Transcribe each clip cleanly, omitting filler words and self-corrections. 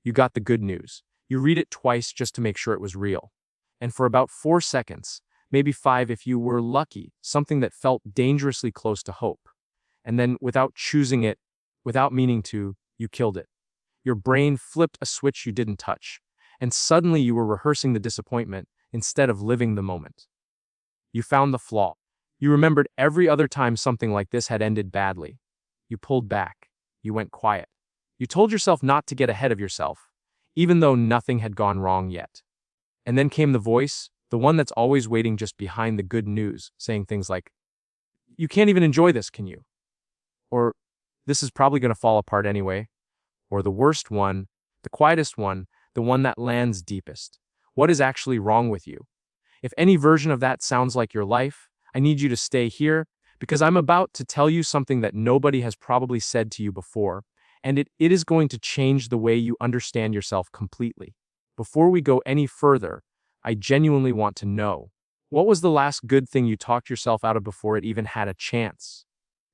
You got the good news. You read it twice just to make sure it was real. And for about 4 seconds, maybe 5 if you were lucky, something that felt dangerously close to hope. And then, without choosing it, without meaning to, you killed it. Your brain flipped a switch you didn't touch, and suddenly you were rehearsing the disappointment instead of living the moment. You found the flaw. You remembered every other time something like this had ended badly. You pulled back. You went quiet. You told yourself not to get ahead of yourself, even though nothing had gone wrong yet. And then came the voice, the one that's always waiting just behind the good news, saying things like, "You can't even enjoy this, can you?" Or, "This is probably going to fall apart anyway." Or the worst one, the quietest one, the one that lands deepest. "What is actually wrong with you?" If any version of that sounds like your life, I need you to stay here, because I'm about to tell you something that nobody has probably said to you before, and it is going to change the way you understand yourself completely. Before we go any further, I genuinely want to know, what was the last good thing you talked yourself out of before it even had a chance?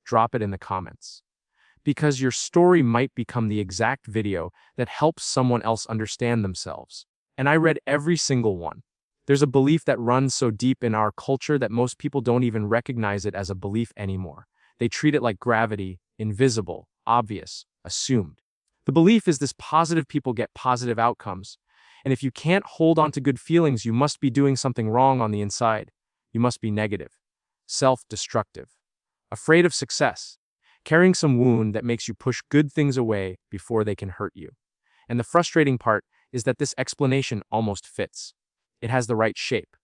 Drop it in the comments. Because your story might become the exact video that helps someone else understand themselves. And I read every single one. There's a belief that runs so deep in our culture that most people don't even recognize it as a belief anymore. They treat it like gravity, invisible, obvious, assumed. The belief is this: positive people get positive outcomes. And if you can't hold on to good feelings, you must be doing something wrong on the inside. You must be negative, self-destructive, afraid of success, carrying some wound that makes you push good things away before they can hurt you. And the frustrating part is that this explanation almost fits. It has the right shape.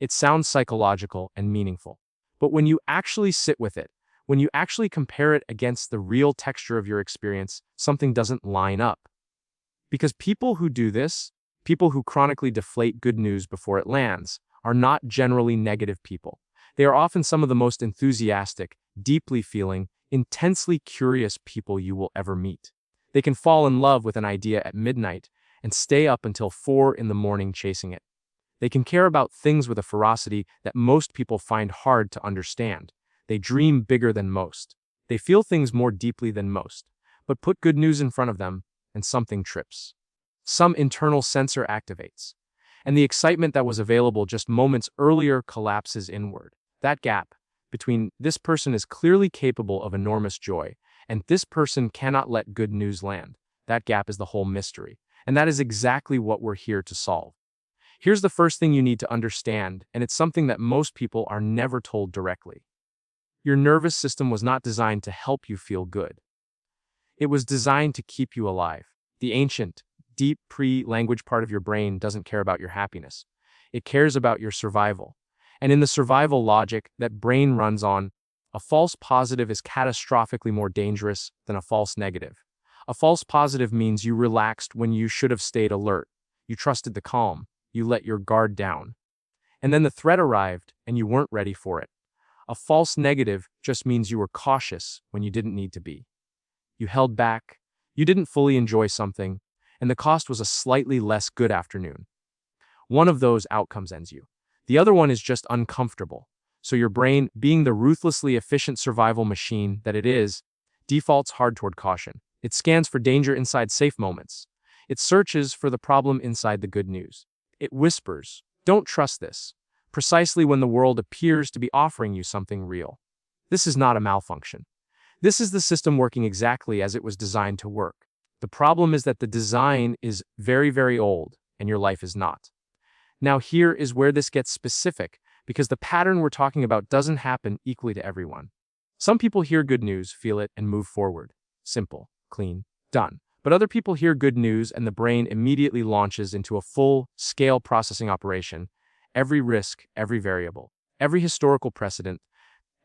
It sounds psychological and meaningful. But when you actually sit with it, when you actually compare it against the real texture of your experience, something doesn't line up. Because people who do this, people who chronically deflate good news before it lands, are not generally negative people. They are often some of the most enthusiastic, deeply feeling, intensely curious people you will ever meet. They can fall in love with an idea at midnight and stay up until 4 in the morning chasing it. They can care about things with a ferocity that most people find hard to understand. They dream bigger than most. They feel things more deeply than most. But put good news in front of them, and something trips. Some internal sensor activates. And the excitement that was available just moments earlier collapses inward. That gap between "this person is clearly capable of enormous joy" and "this person cannot let good news land," that gap is the whole mystery. And that is exactly what we're here to solve. Here's the first thing you need to understand, and it's something that most people are never told directly. Your nervous system was not designed to help you feel good. It was designed to keep you alive. The ancient, deep pre-language part of your brain doesn't care about your happiness. It cares about your survival. And in the survival logic that brain runs on, a false positive is catastrophically more dangerous than a false negative. A false positive means you relaxed when you should have stayed alert. You trusted the calm. You let your guard down. And then the threat arrived, and you weren't ready for it. A false negative just means you were cautious when you didn't need to be. You held back. You didn't fully enjoy something, and the cost was a slightly less good afternoon. One of those outcomes ends you. The other one is just uncomfortable. So your brain, being the ruthlessly efficient survival machine that it is, defaults hard toward caution. It scans for danger inside safe moments. It searches for the problem inside the good news. It whispers, "Don't trust this," precisely when the world appears to be offering you something real. This is not a malfunction. This is the system working exactly as it was designed to work. The problem is that the design is very, very old, and your life is not. Now here is where this gets specific, because the pattern we're talking about doesn't happen equally to everyone. Some people hear good news, feel it, and move forward. Simple, clean, done. But other people hear good news and the brain immediately launches into a full-scale processing operation. Every risk, every variable, every historical precedent,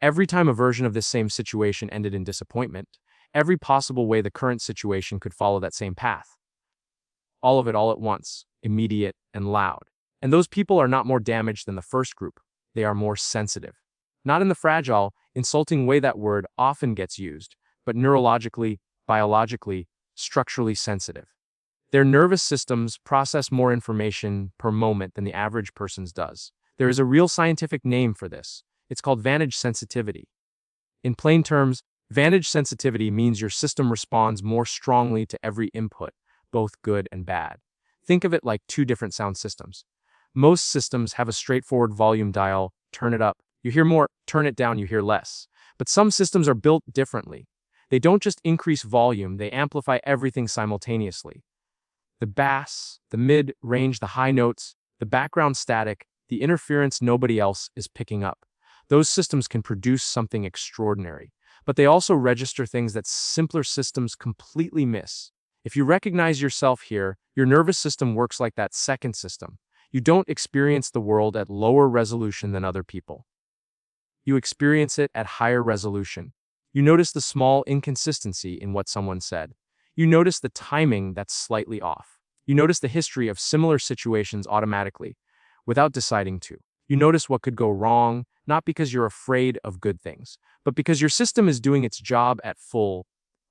every time a version of this same situation ended in disappointment, every possible way the current situation could follow that same path. All of it all at once, immediate and loud. And those people are not more damaged than the first group. They are more sensitive. Not in the fragile, insulting way that word often gets used, but neurologically, biologically, structurally sensitive. Their nervous systems process more information per moment than the average person's does. There is a real scientific name for this. It's called vantage sensitivity. In plain terms, vantage sensitivity means your system responds more strongly to every input, both good and bad. Think of it like two different sound systems. Most systems have a straightforward volume dial, turn it up, you hear more, turn it down, you hear less. But some systems are built differently. They don't just increase volume, they amplify everything simultaneously. The bass, the mid-range, the high notes, the background static, the interference nobody else is picking up. Those systems can produce something extraordinary, but they also register things that simpler systems completely miss. If you recognize yourself here, your nervous system works like that second system. You don't experience the world at lower resolution than other people. You experience it at higher resolution. You notice the small inconsistency in what someone said. You notice the timing that's slightly off. You notice the history of similar situations automatically, without deciding to. You notice what could go wrong, not because you're afraid of good things, but because your system is doing its job at full,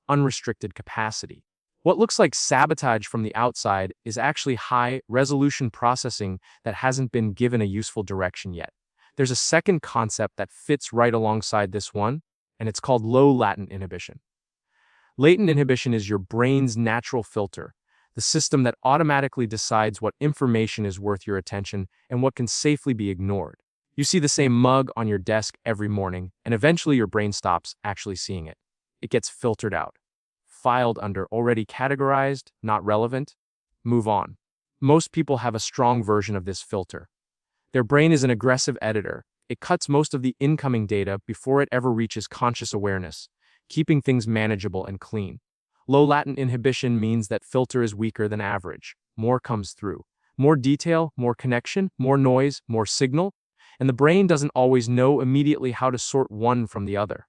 unrestricted capacity. What looks like sabotage from the outside is actually high-resolution processing that hasn't been given a useful direction yet. There's a second concept that fits right alongside this one, and it's called low latent inhibition. Latent inhibition is your brain's natural filter, the system that automatically decides what information is worth your attention and what can safely be ignored. You see the same mug on your desk every morning, and eventually your brain stops actually seeing it. It gets filtered out, filed under already categorized, not relevant, move on. Most people have a strong version of this filter. Their brain is an aggressive editor. It cuts most of the incoming data before it ever reaches conscious awareness, keeping things manageable and clean. Low latent inhibition means that filter is weaker than average. More comes through. More detail, more connection, more noise, more signal, and the brain doesn't always know immediately how to sort one from the other.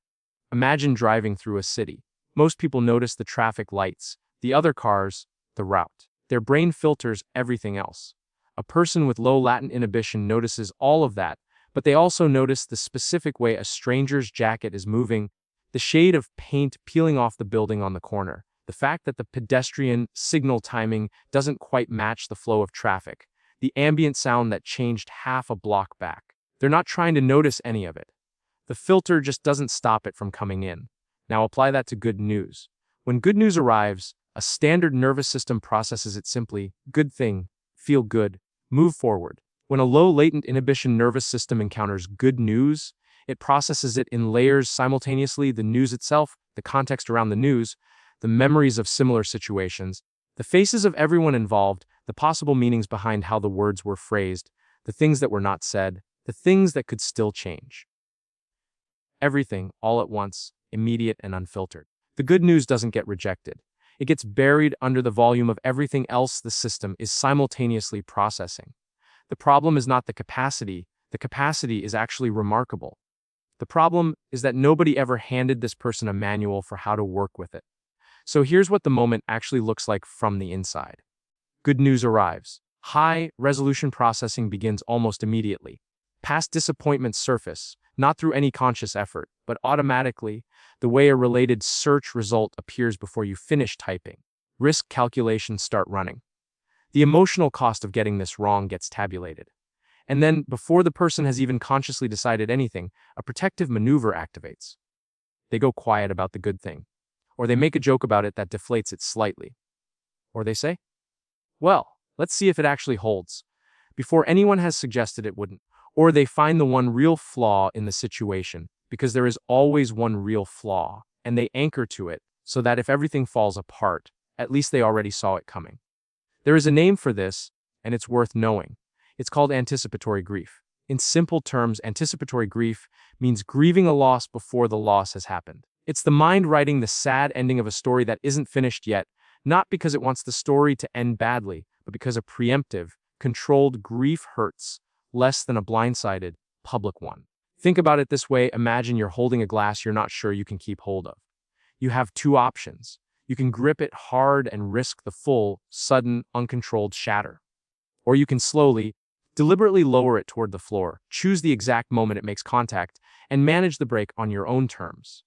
Imagine driving through a city. Most people notice the traffic lights, the other cars, the route. Their brain filters everything else. A person with low latent inhibition notices all of that, but they also notice the specific way a stranger's jacket is moving, the shade of paint peeling off the building on the corner, the fact that the pedestrian signal timing doesn't quite match the flow of traffic, the ambient sound that changed half a block back. They're not trying to notice any of it. The filter just doesn't stop it from coming in. Now apply that to good news. When good news arrives, a standard nervous system processes it simply, good thing, feel good, move forward. When a low latent inhibition nervous system encounters good news, it processes it in layers simultaneously: the news itself, the context around the news, the memories of similar situations, the faces of everyone involved, the possible meanings behind how the words were phrased, the things that were not said, the things that could still change. Everything, all at once, immediate and unfiltered. The good news doesn't get rejected. It gets buried under the volume of everything else the system is simultaneously processing. The problem is not the capacity is actually remarkable. The problem is that nobody ever handed this person a manual for how to work with it. So here's what the moment actually looks like from the inside. Good news arrives. High-resolution processing begins almost immediately. Past disappointments surface, not through any conscious effort, but automatically, the way a related search result appears before you finish typing. Risk calculations start running. The emotional cost of getting this wrong gets tabulated. And then, before the person has even consciously decided anything, a protective maneuver activates. They go quiet about the good thing. Or they make a joke about it that deflates it slightly. Or they say, well, let's see if it actually holds, before anyone has suggested it wouldn't. Or they find the one real flaw in the situation, because there is always one real flaw, and they anchor to it, so that if everything falls apart, at least they already saw it coming. There is a name for this, and it's worth knowing. It's called anticipatory grief. In simple terms, anticipatory grief means grieving a loss before the loss has happened. It's the mind writing the sad ending of a story that isn't finished yet, not because it wants the story to end badly, but because a preemptive, controlled grief hurts less than a blindsided, public one. Think about it this way: imagine you're holding a glass you're not sure you can keep hold of. You have two options. You can grip it hard and risk the full, sudden, uncontrolled shatter. Or you can slowly, deliberately lower it toward the floor, choose the exact moment it makes contact, and manage the break on your own terms.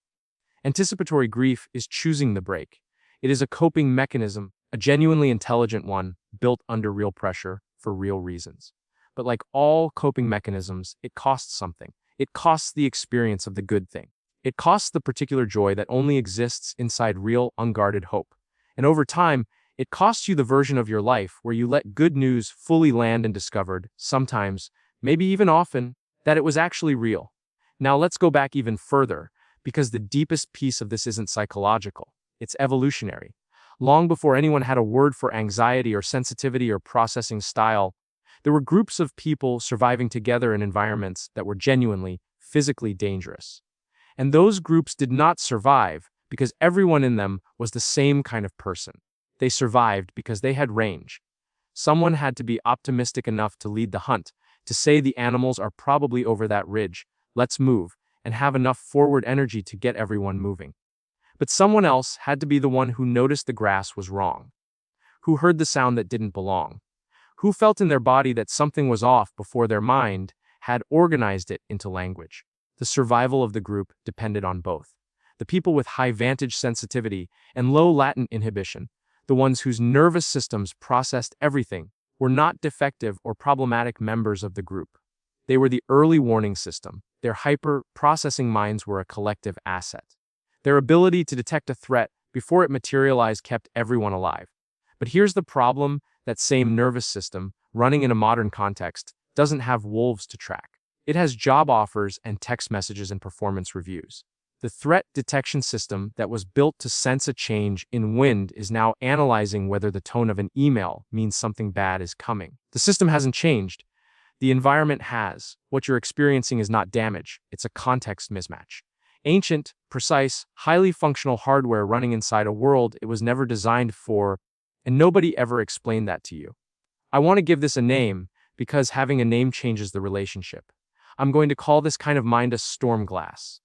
Anticipatory grief is choosing the break. It is a coping mechanism, a genuinely intelligent one, built under real pressure for real reasons. But like all coping mechanisms, it costs something. It costs the experience of the good thing. It costs the particular joy that only exists inside real, unguarded hope. And over time, It costs you the version of your life where you let good news fully land and discovered, sometimes, maybe even often, that it was actually real. Now let's go back even further, because the deepest piece of this isn't psychological, it's evolutionary. Long before anyone had a word for anxiety or sensitivity or processing style, there were groups of people surviving together in environments that were genuinely, physically dangerous. And those groups did not survive because everyone in them was the same kind of person. They survived because they had range. Someone had to be optimistic enough to lead the hunt, to say the animals are probably over that ridge, let's move, and have enough forward energy to get everyone moving. But someone else had to be the one who noticed the grass was wrong, who heard the sound that didn't belong, who felt in their body that something was off before their mind had organized it into language. The survival of the group depended on both. The people with high vantage sensitivity and low latent inhibition, the ones whose nervous systems processed everything, were not defective or problematic members of the group. They were the early warning system. Their hyper-processing minds were a collective asset. Their ability to detect a threat before it materialized kept everyone alive. But here's the problem: that same nervous system, running in a modern context, doesn't have wolves to track. It has job offers and text messages and performance reviews. The threat detection system that was built to sense a change in wind is now analyzing whether the tone of an email means something bad is coming. The system hasn't changed. The environment has. What you're experiencing is not damage, it's a context mismatch. Ancient, precise, highly functional hardware running inside a world it was never designed for, and nobody ever explained that to you. I want to give this a name because having a name changes the relationship. I'm going to call this kind of mind a storm glass.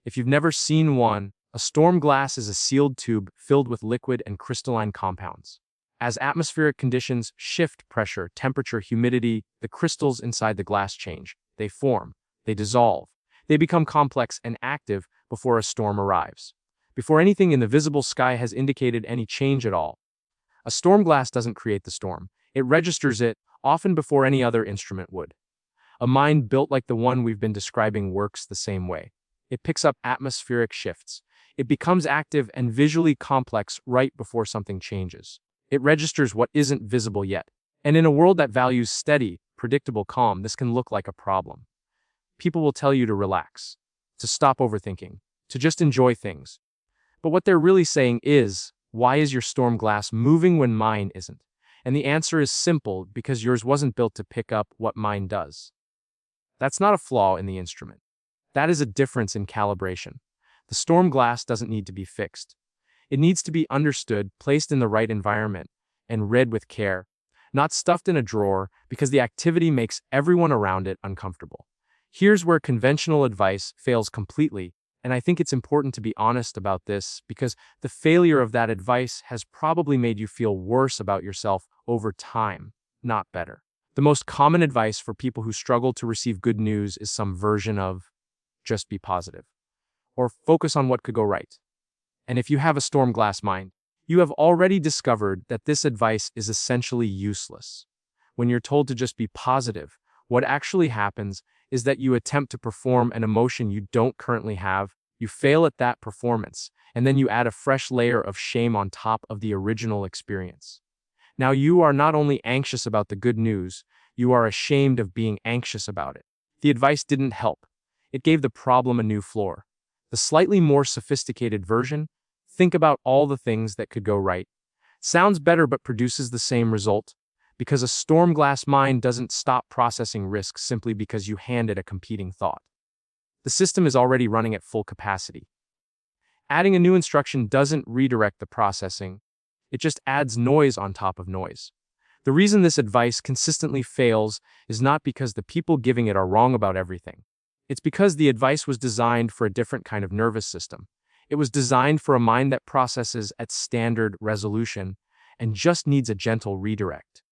If you've never seen one, a storm glass is a sealed tube filled with liquid and crystalline compounds. As atmospheric conditions shift pressure, temperature, humidity, the crystals inside the glass change. They form, they dissolve, they become complex and active before a storm arrives. Before anything in the visible sky has indicated any change at all. A storm glass doesn't create the storm. It registers it, often before any other instrument would. A mind built like the one we've been describing works the same way. It picks up atmospheric shifts. It becomes active and visually complex right before something changes. It registers what isn't visible yet. And in a world that values steady, predictable calm, this can look like a problem. People will tell you to relax, to stop overthinking, to just enjoy things. But what they're really saying is, why is your storm glass moving when mine isn't? And the answer is simple: because yours wasn't built to pick up what mine does. That's not a flaw in the instrument. That is a difference in calibration. The storm glass doesn't need to be fixed. It needs to be understood, placed in the right environment, and read with care, not stuffed in a drawer because the activity makes everyone around it uncomfortable. Here's where conventional advice fails completely, and I think it's important to be honest about this because the failure of that advice has probably made you feel worse about yourself over time, not better. The most common advice for people who struggle to receive good news is some version of just be positive, or focus on what could go right. And if you have a storm glass mind, you have already discovered that this advice is essentially useless. When you're told to just be positive, what actually happens is that you attempt to perform an emotion you don't currently have, you fail at that performance, and then you add a fresh layer of shame on top of the original experience. Now you are not only anxious about the good news, you are ashamed of being anxious about it. The advice didn't help. It gave the problem a new floor. The slightly more sophisticated version, think about all the things that could go right, sounds better but produces the same result, because a storm glass mind doesn't stop processing risks simply because you hand it a competing thought. The system is already running at full capacity. Adding a new instruction doesn't redirect the processing, it just adds noise on top of noise. The reason this advice consistently fails is not because the people giving it are wrong about everything. It's because the advice was designed for a different kind of nervous system. It was designed for a mind that processes at standard resolution and just needs a gentle redirect.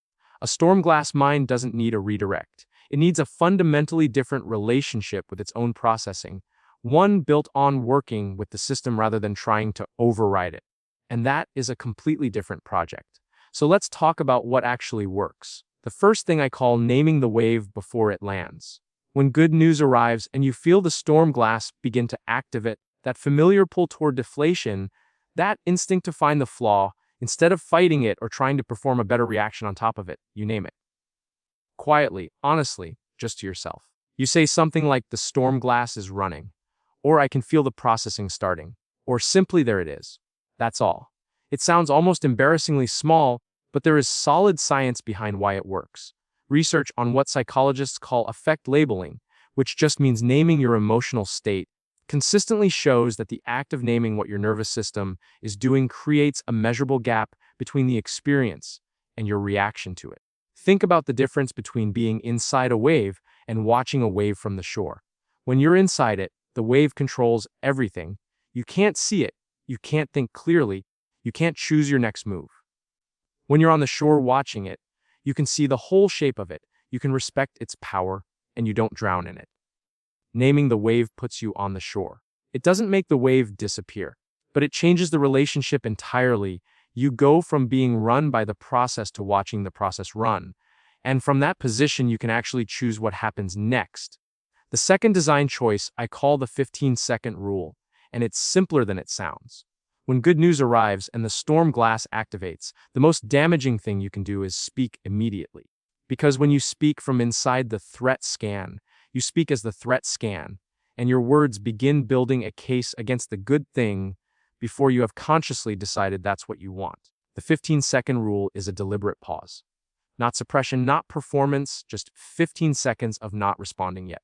A storm glass mind doesn't need a redirect. It needs a fundamentally different relationship with its own processing, one built on working with the system rather than trying to override it. And that is a completely different project. So let's talk about what actually works. The first thing I call naming the wave before it lands. When good news arrives and you feel the storm glass begin to activate, that familiar pull toward deflation, that instinct to find the flaw, instead of fighting it or trying to perform a better reaction on top of it, you name it. Quietly, honestly, just to yourself. You say something like, the storm glass is running, or I can feel the processing starting, or simply there it is. That's all. It sounds almost embarrassingly small, but there is solid science behind why it works. Research on what psychologists call affect labeling, which just means naming your emotional state, consistently shows that the act of naming what your nervous system is doing creates a measurable gap between the experience and your reaction to it. Think about the difference between being inside a wave and watching a wave from the shore. When you're inside it, the wave controls everything. You can't see it, you can't think clearly, you can't choose your next move. When you're on the shore watching it, you can see the whole shape of it, you can respect its power, and you don't drown in it. Naming the wave puts you on the shore. It doesn't make the wave disappear, but it changes the relationship entirely. You go from being run by the process to watching the process run. And from that position, you can actually choose what happens next. The second design choice I call the 15-second rule, and it's simpler than it sounds. When good news arrives and the storm glass activates, the most damaging thing you can do is speak immediately. Because when you speak from inside the threat scan, you speak as the threat scan, and your words begin building a case against the good thing before you have consciously decided that's what you want. The 15-second rule is a deliberate pause. Not suppression, not performance, just 15 seconds of not responding yet.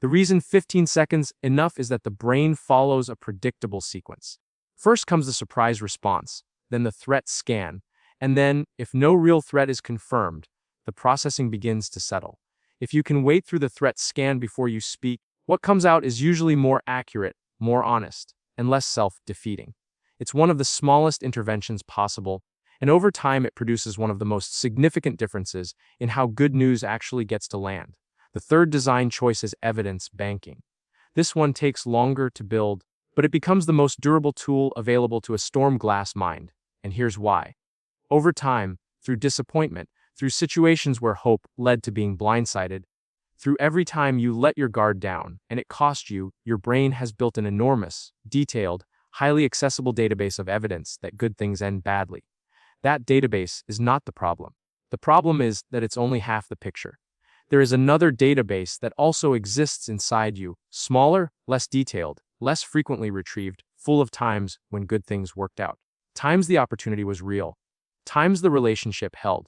The reason 15 seconds enough is that the brain follows a predictable sequence. First comes the surprise response, then the threat scan, and then, if no real threat is confirmed, the processing begins to settle. If you can wait through the threat scan before you speak, what comes out is usually more accurate, more honest, and less self-defeating. It's one of the smallest interventions possible, and over time it produces one of the most significant differences in how good news actually gets to land. The third design choice is evidence banking. This one takes longer to build, but it becomes the most durable tool available to a storm glass mind, and here's why. Over time, through disappointment, through situations where hope led to being blindsided, through every time you let your guard down and it cost you, your brain has built an enormous, detailed, highly accessible database of evidence that good things end badly. That database is not the problem. The problem is that it's only half the picture. There is another database that also exists inside you, smaller, less detailed, less frequently retrieved, full of times when good things worked out. Times the opportunity was real. Times the relationship held.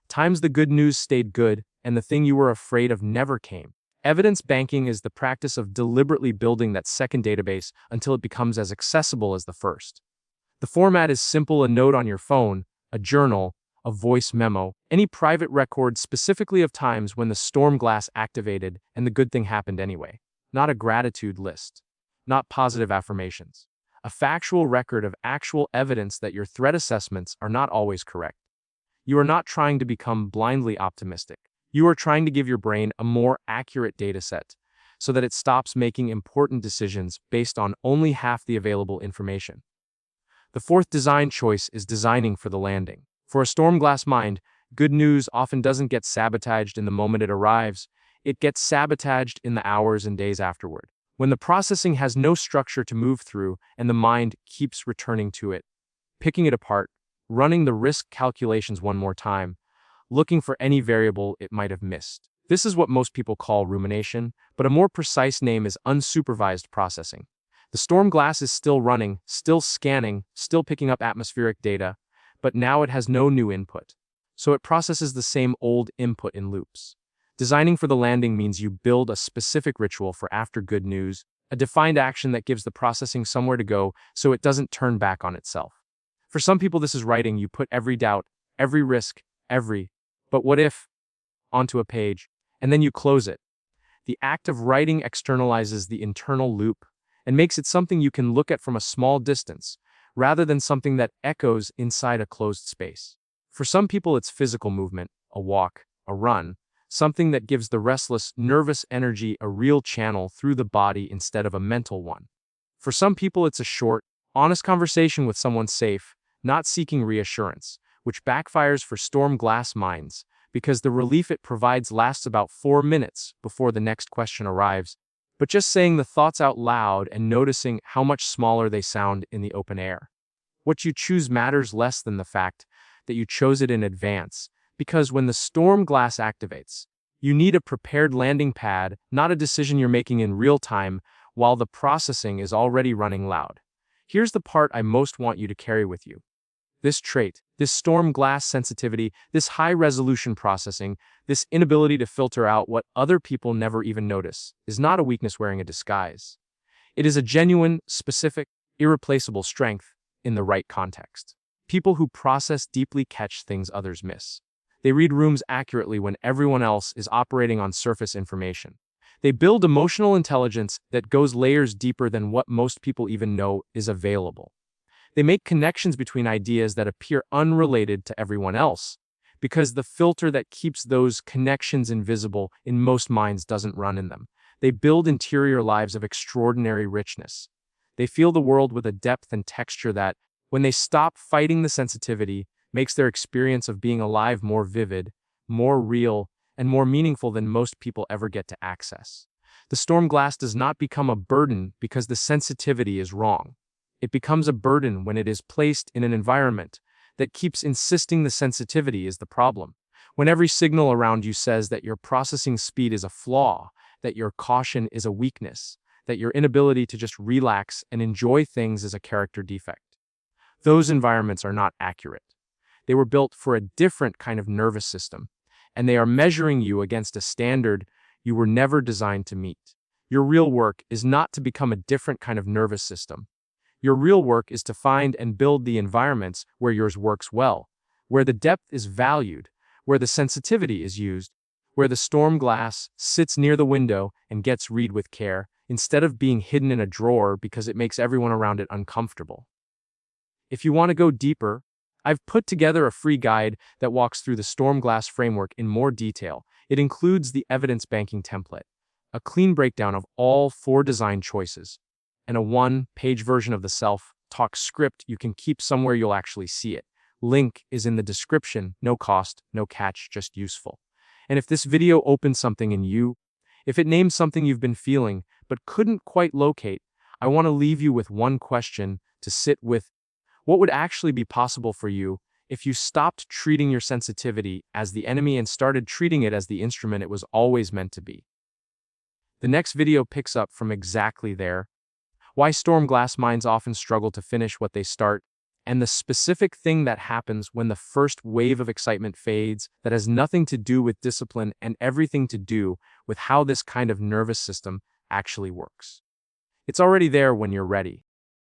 Times the good news stayed good and the thing you were afraid of never came. Evidence banking is the practice of deliberately building that second database until it becomes as accessible as the first. The format is simple: a note on your phone, a journal, a voice memo, any private record specifically of times when the storm glass activated and the good thing happened anyway. Not a gratitude list. Not positive affirmations. A factual record of actual evidence that your threat assessments are not always correct. You are not trying to become blindly optimistic. You are trying to give your brain a more accurate data set so that it stops making important decisions based on only half the available information. The fourth design choice is designing for the landing. For a storm glass mind, good news often doesn't get sabotaged in the moment it arrives. It gets sabotaged in the hours and days afterward, when the processing has no structure to move through and the mind keeps returning to it, picking it apart, running the risk calculations one more time, looking for any variable it might have missed. This is what most people call rumination, but a more precise name is unsupervised processing. The storm glass is still running, still scanning, still picking up atmospheric data, but now it has no new input. So it processes the same old input in loops. Designing for the landing means you build a specific ritual for after good news, a defined action that gives the processing somewhere to go so it doesn't turn back on itself. For some people this is writing. You put every doubt, every risk, but what if, onto a page, and then you close it. The act of writing externalizes the internal loop and makes it something you can look at from a small distance, rather than something that echoes inside a closed space. For some people it's physical movement, a walk, a run, something that gives the restless, nervous energy a real channel through the body instead of a mental one. For some people it's a short, honest conversation with someone safe, not seeking reassurance, which backfires for storm glass minds, because the relief it provides lasts about 4 minutes before the next question arrives. But just saying the thoughts out loud and noticing how much smaller they sound in the open air. What you choose matters less than the fact that you chose it in advance, because when the storm glass activates, you need a prepared landing pad, not a decision you're making in real time while the processing is already running loud. Here's the part I most want you to carry with you. This trait, this storm glass sensitivity, this high-resolution processing, this inability to filter out what other people never even notice, is not a weakness wearing a disguise. It is a genuine, specific, irreplaceable strength in the right context. People who process deeply catch things others miss. They read rooms accurately when everyone else is operating on surface information. They build emotional intelligence that goes layers deeper than what most people even know is available. They make connections between ideas that appear unrelated to everyone else, because the filter that keeps those connections invisible in most minds doesn't run in them. They build interior lives of extraordinary richness. They feel the world with a depth and texture that, when they stop fighting the sensitivity, makes their experience of being alive more vivid, more real, and more meaningful than most people ever get to access. The storm glass does not become a burden because the sensitivity is wrong. It becomes a burden when it is placed in an environment that keeps insisting the sensitivity is the problem. When every signal around you says that your processing speed is a flaw, that your caution is a weakness, that your inability to just relax and enjoy things is a character defect. Those environments are not accurate. They were built for a different kind of nervous system, and they are measuring you against a standard you were never designed to meet. Your real work is not to become a different kind of nervous system. Your real work is to find and build the environments where yours works well, where the depth is valued, where the sensitivity is used, where the storm glass sits near the window and gets read with care, instead of being hidden in a drawer because it makes everyone around it uncomfortable. If you want to go deeper, I've put together a free guide that walks through the storm glass framework in more detail. It includes the evidence banking template, a clean breakdown of all 4 design choices, and a 1-page version of the self-talk script you can keep somewhere you'll actually see it. Link is in the description. No cost, no catch, just useful. And if this video opens something in you, if it names something you've been feeling but couldn't quite locate, I want to leave you with one question to sit with. What would actually be possible for you if you stopped treating your sensitivity as the enemy and started treating it as the instrument it was always meant to be? The next video picks up from exactly there. Why storm glass minds often struggle to finish what they start, and the specific thing that happens when the first wave of excitement fades that has nothing to do with discipline and everything to do with how this kind of nervous system actually works. It's already there when you're ready.